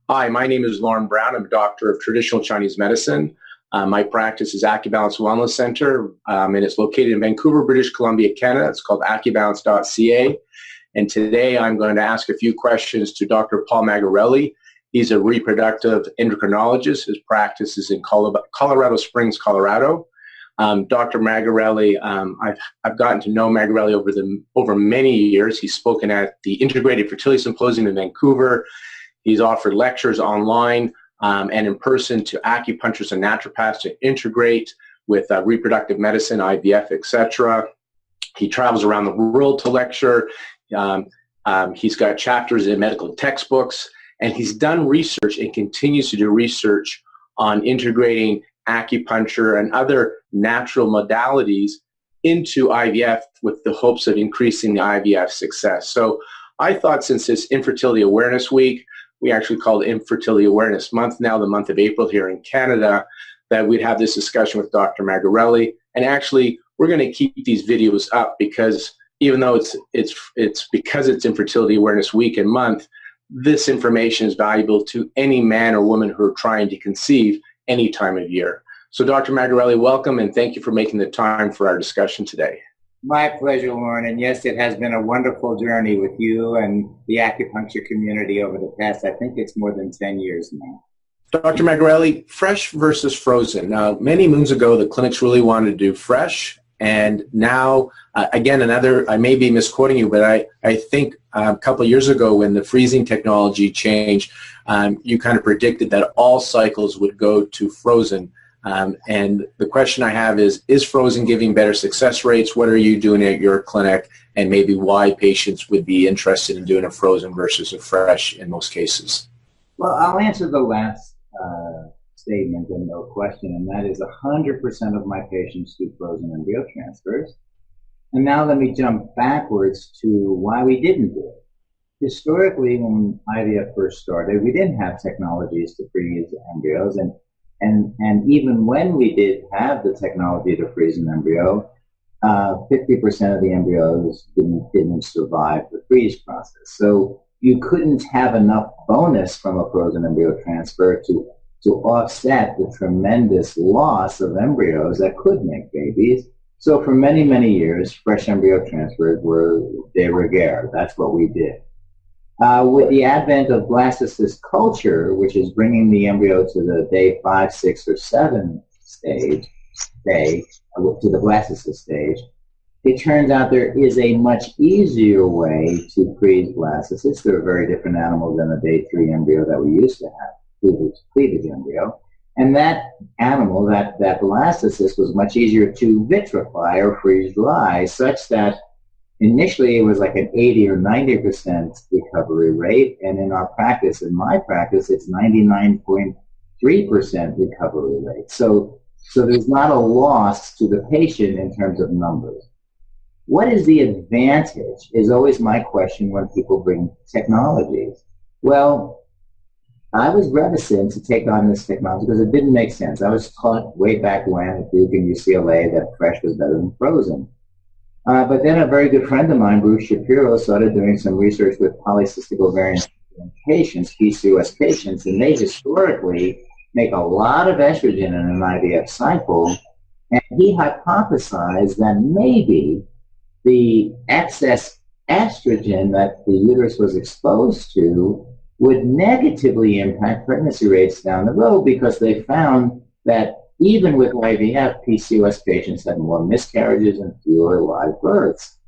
Hi, my name is Lauren Brown. I'm a doctor of traditional Chinese medicine. My practice is AcuBalance Wellness Center, and it's located in Vancouver, British Columbia, Canada. It's called acubalance.ca. And today I'm going to ask a few questions to Dr. Paul Magarelli. He's a reproductive endocrinologist. His practice is in Colorado Springs, Colorado. Dr. Magarelli, I've gotten to know Magarelli over many years. He's spoken at the Integrated Fertility Symposium in Vancouver. He's offered lectures online and in person to acupuncturists and naturopaths to integrate with reproductive medicine, IVF, etc. He travels around the world to lecture. He's got chapters in medical textbooks, and he's done research and continues to do research on integrating acupuncture and other natural modalities into IVF with the hopes of increasing the IVF success. So I thought, since it's Infertility Awareness Week, we actually called Infertility Awareness Month now, the month of April here in Canada, that we'd have this discussion with Dr. Magarelli. And actually, we're going to keep these videos up because even though it's because it's Infertility Awareness Week and month, this information is valuable to any man or woman who are trying to conceive any time of year. So Dr. Magarelli, welcome, and thank you for making the time for our discussion today. My pleasure, Lauren. And yes, it has been a wonderful journey with you and the acupuncture community over the past, I think it's more than 10 years now. Dr. Magarelli, fresh versus frozen. Now, many moons ago, the clinics really wanted to do fresh. And now, again, I may be misquoting you, but I think a couple of years ago when the freezing technology changed, you kind of predicted that all cycles would go to frozen. And the question I have is frozen giving better success rates? What are you doing at your clinic, and maybe why patients would be interested in doing a frozen versus a fresh in most cases? Well, I'll answer the last statement and no question, and that is 100% of my patients do frozen embryo transfers. And now let me jump backwards to why we didn't do it. Historically, when IVF first started, we didn't have technologies to freeze embryos, and even when we did have the technology to freeze an embryo, 50% of the embryos didn't survive the freeze process. So you couldn't have enough bonus from a frozen embryo transfer to offset the tremendous loss of embryos that could make babies. So for many, many years, fresh embryo transfers were de rigueur. That's what we did. With the advent of blastocyst culture, which is bringing the embryo to the day 5, 6, or 7 stage, to the blastocyst stage, it turns out there is a much easier way to freeze blastocysts. They're a very different animal than the day 3 embryo that we used to have, cleavage embryo. And that animal, that blastocyst, was much easier to vitrify or freeze dry, such that initially it was like an 80 or 90% recovery rate, and in our practice, in my practice, it's 99.3% recovery rate. So there's not a loss to the patient in terms of numbers. What is the advantage is always my question when people bring technologies. Well, I was reticent to take on this technology because it didn't make sense. I was taught way back when at Duke and UCLA that fresh was better than frozen. But then a very good friend of mine, Bruce Shapiro, started doing some research with polycystic ovarian patients, PCOS patients, and they historically make a lot of estrogen in an IVF cycle. And he hypothesized that maybe the excess estrogen that the uterus was exposed to would negatively impact pregnancy rates down the road, because they found that even with IVF, PCOS patients had more miscarriages and fewer live births.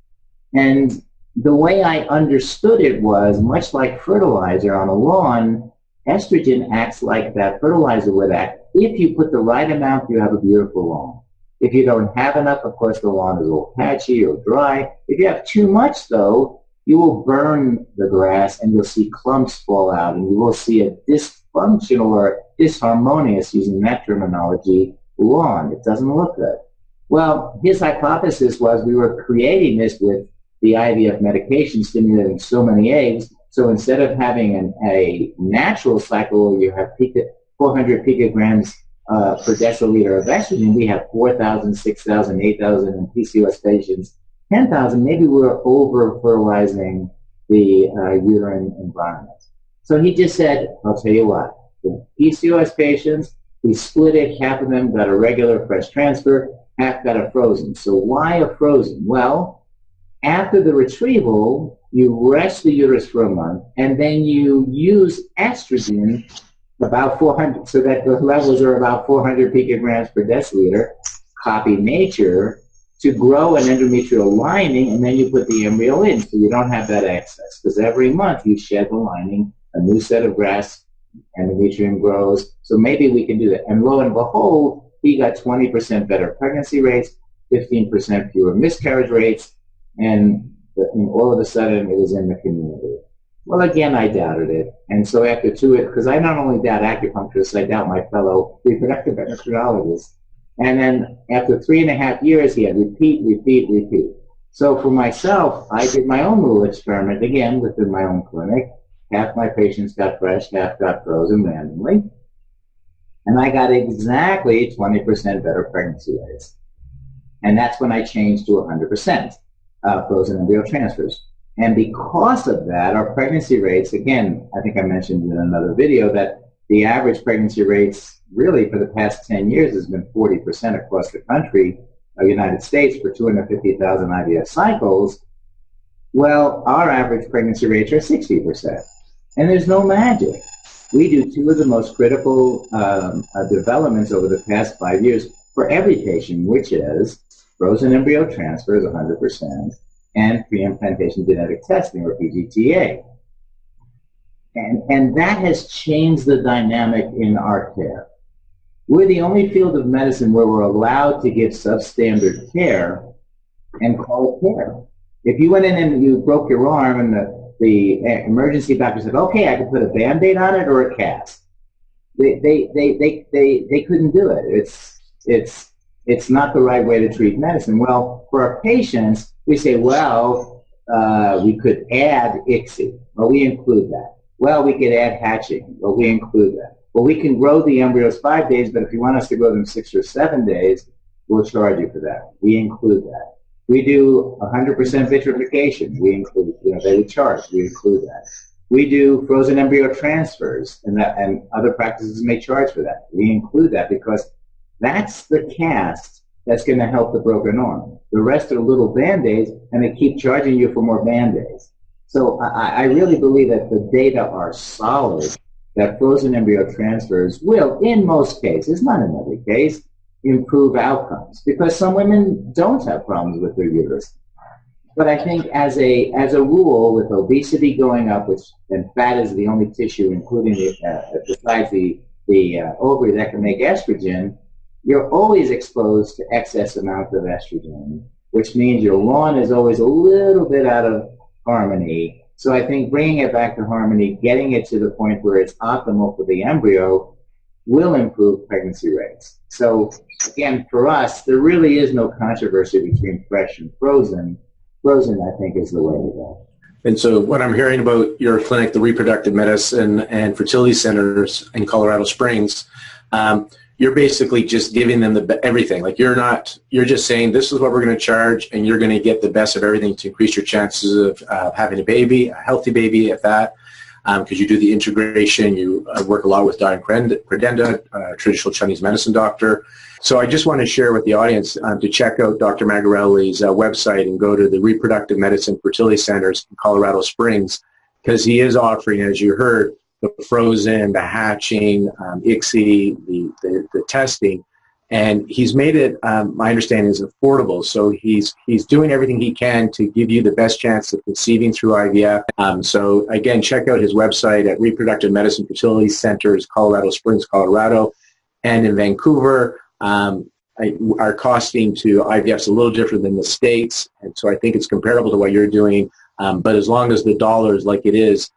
And the way I understood it was, much like fertilizer on a lawn, estrogen acts like that fertilizer would act. If you put the right amount, you have a beautiful lawn. If you don't have enough, of course, the lawn is all patchy or dry. If you have too much, though, you will burn the grass and you'll see clumps fall out, and you will see a dysfunctional or disharmonious, using that terminology, lawn. It doesn't look good. Well, his hypothesis was we were creating this with the IVF medication stimulating so many eggs. So instead of having a natural cycle where you have 400 picograms per deciliter of estrogen, we have 4,000, 6,000, 8,000 in PCOS patients, 10,000. Maybe we're over-fertilizing the uterine environment. So he just said, I'll tell you what, the PCOS patients, we split it, half of them got a regular fresh transfer, half got a frozen. So why a frozen? Well, after the retrieval, you rest the uterus for a month, and then you use estrogen about 400, so that the levels are about 400 picograms per deciliter, copy nature, to grow an endometrial lining, and then you put the embryo in, so you don't have that excess. Because every month you shed the lining, a new set of grafts, endometrium grows, so maybe we can do that. And lo and behold, he got 20% better pregnancy rates, 15% fewer miscarriage rates, and all of a sudden it was in the community. Well, again, I doubted it. And so after because I not only doubt acupuncturists, I doubt my fellow reproductive endocrinologists. And then after 3.5 years, he had repeat. So for myself, I did my own little experiment, again, within my own clinic. Half my patients got fresh, half got frozen randomly. And I got exactly 20% better pregnancy rates. And that's when I changed to 100% frozen embryo transfers. And because of that, our pregnancy rates, again, I think I mentioned in another video that the average pregnancy rates really for the past 10 years has been 40% across the country, United States, for 250,000 IVF cycles. Well, our average pregnancy rates are 60%. And there's no magic. We do two of the most critical developments over the past 5 years for every patient, which is frozen embryo transfers, 100%, and pre-implantation genetic testing, or PGTA. And that has changed the dynamic in our care. We're the only field of medicine where we're allowed to give substandard care and call it care. If you went in and you broke your arm and the emergency doctor said, okay, I can put a Band-Aid on it or a cast, they couldn't do it. It's not the right way to treat medicine. Well, for our patients, we say, well, we could add ICSI. Well, we include that. Well, we could add hatching. Well, we include that. Well, we can grow the embryos 5 days, but if you want us to grow them 6 or 7 days, we'll charge you for that. We include that. We do 100% vitrification. We include, they would charge. We include that. We do frozen embryo transfers, and other practices may charge for that. We include that because that's the cast that's going to help the broken arm. The rest are little Band-Aids, and they keep charging you for more Band-Aids. So I really believe that the data are solid that frozen embryo transfers will, in most cases, not in every case, improve outcomes, because some women don't have problems with their uterus. But I think as a rule, with obesity going up, and fat is the only tissue, including besides the ovary, that can make estrogen, you're always exposed to excess amounts of estrogen, which means your lawn is always a little bit out of harmony. So I think bringing it back to harmony, getting it to the point where it's optimal for the embryo, will improve pregnancy rates. So again, for us, there really is no controversy between fresh and frozen. Frozen, I think, is the way to go. And so what I'm hearing about your clinic, the reproductive medicine and fertility centers in Colorado Springs, you're basically just giving them everything. Like you're just saying, this is what we're going to charge, and you're going to get the best of everything to increase your chances of having a baby, a healthy baby at that, because you do the integration. You work a lot with Dr. Credenda, traditional Chinese medicine doctor. So I just want to share with the audience to check out Dr. Magarelli's website and go to the Reproductive Medicine Fertility Centers in Colorado Springs, because he is offering, as you heard, the frozen, the hatching, ICSI, the testing, and he's made it, my understanding is affordable. So he's doing everything he can to give you the best chance of conceiving through IVF. So again, check out his website at Reproductive Medicine Fertility Centers, Colorado Springs, Colorado, and in Vancouver. Our costing to IVF is a little different than the States, and so I think it's comparable to what you're doing. But as long as the dollar is like it is,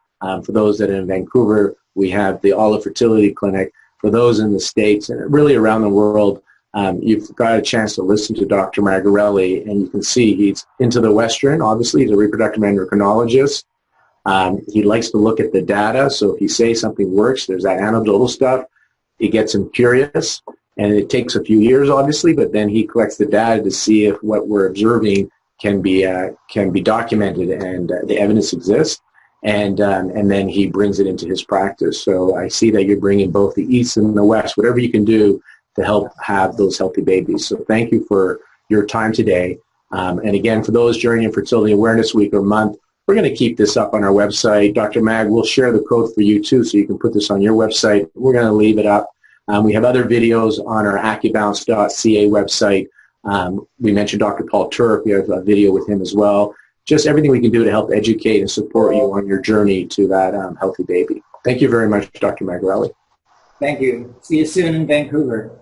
for those that are in Vancouver, we have the Olive Fertility Clinic. For those in the States and really around the world, you've got a chance to listen to Dr. Magarelli, and you can see he's into the Western. Obviously, he's a reproductive endocrinologist. He likes to look at the data, so if you say something works, there's that anecdotal stuff. It gets him curious, and it takes a few years, obviously, but then he collects the data to see if what we're observing can be documented and the evidence exists. and then he brings it into his practice. So I see that you're bringing both the East and the West, whatever you can do to help have those healthy babies. So thank you for your time today. And again, for those joining Fertility Awareness Week or month, we're going to keep this up on our website. Dr. Mag, we'll share the code for you too, so you can put this on your website. We're going to leave it up. We have other videos on our AccuBalance.ca website. We mentioned Dr. Paul Turk. We have a video with him as well. Just everything we can do to help educate and support you on your journey to that healthy baby. Thank you very much, Dr. Magarelli. Thank you. See you soon in Vancouver.